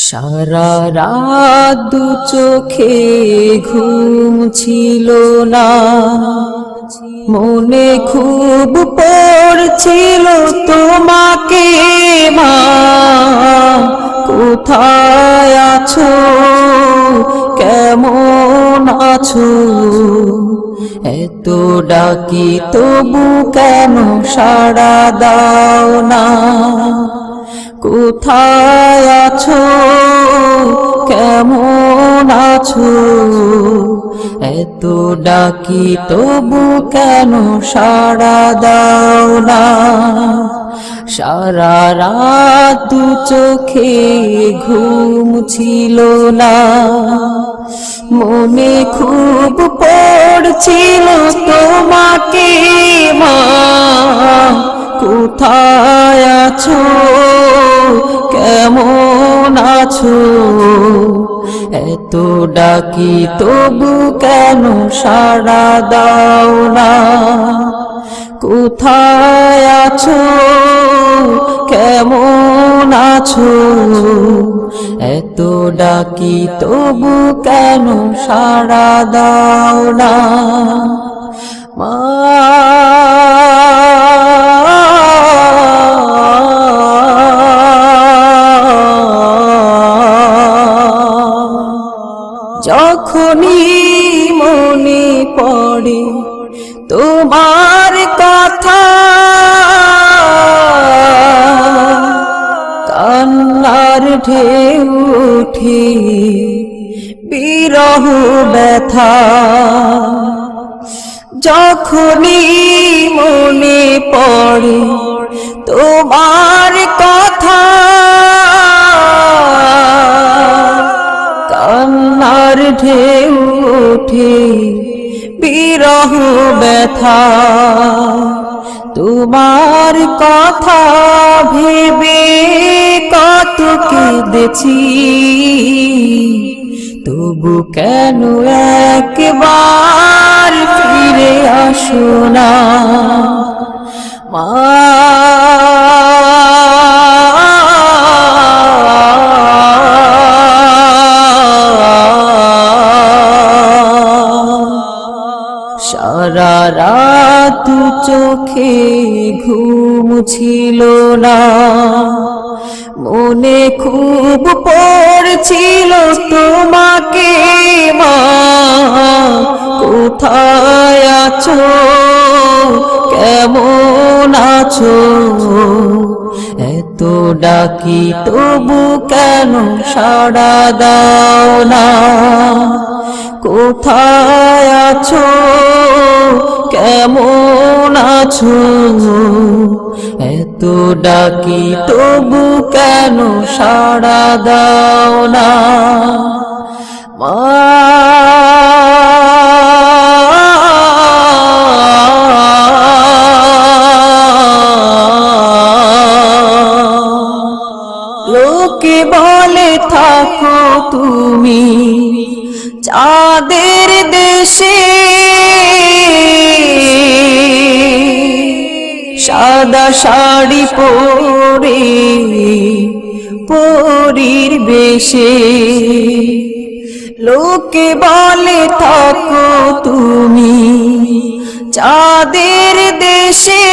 সারা রাত দু চোখে ঘুম ছিল না, মনে খুব পড়ছিল তোমাকে মা। কোথায় আছো, কেমন আছো? এত ডাকি তবু কেন সাড়া দাও না? কোথায় আছো, কেমন আছো? এত ডাকি তবু কেন সাড়া দাও না? সারা রাত দু চোখে ঘুম ছিল না, মনে খুব পড়ছিল তোমাকে মা। কোথায় আছো, কেমন আছো? এত ডাকি তবু কেন সাড়া দাও না? কোথায় আছো, কেমন আছো? এত ডাকি তবু কেন সাড়া দাও না মা? যখনই মনে পড়ে তোমার কথা, কান্নার ঢেউ ওঠে বিরহ ব্যথা। যখনই মনে পড়ে তোমার কথা, কান্নার ঢেউ ওঠে বিরহ ব্যথা। তোমার কথা ভেবে কত কেঁদেছি, তবু কেন একবার ফিরে আসো না মা? সারা রাত চোখে ঘুম ছিল না, মনে খুব পড়ছিল তোমাকে মা। কোথায় আছো, কেমন আছো? এত ডাকি তবু কেন সাড়া দাও না? কোথায় আছো, কেমন আছো? এত ডাকি তবু কেন সাড়া দাও না মা? লোকে বলে থাকো তুমি চাঁদের দেশে, সাদা শাড়ি পরে পরীর বেশে। লোকে বলে থাকো তুমি চাঁদের দেশে,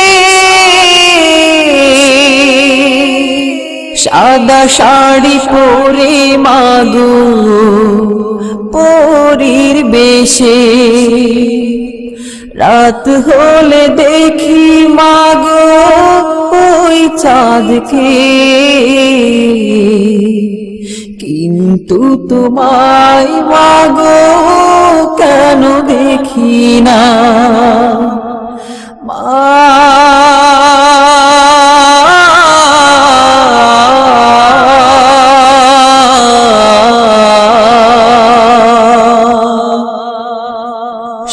সাদা শাড়ি পরে মাগো পরীর বেশে। রাত হলে দেখি মাগো ওই চাঁদকে, কিন্তু তোমায় মাগো কেন দেখি না মা?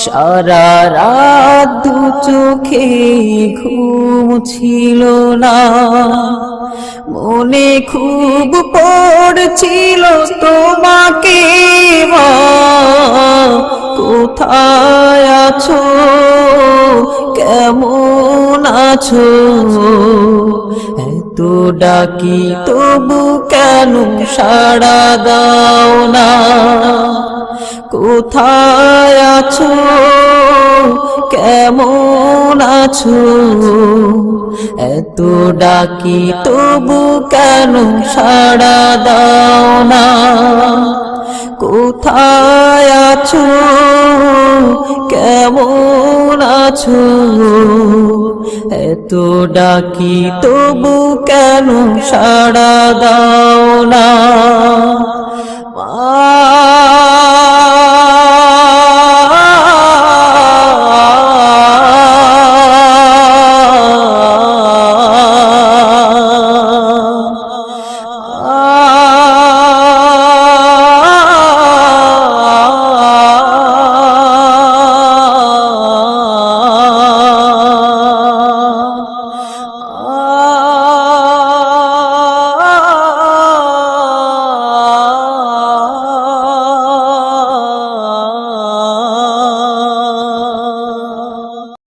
সারা রাত দু চোখে ঘুম ছিল না, মনে খুব পড়ছিল তোমাকে মা, কোথায় আছো, কেমন আছো, এত ডাকি তবু কেন সাড়া দাও না, কোথায় আছো, কেমন আছো, এত ডাকি তবু কেন সাড়া দাও না, কোথায় আছো, কেমন আছো, এত ডাকি তবু কেন সাড়া দাও না।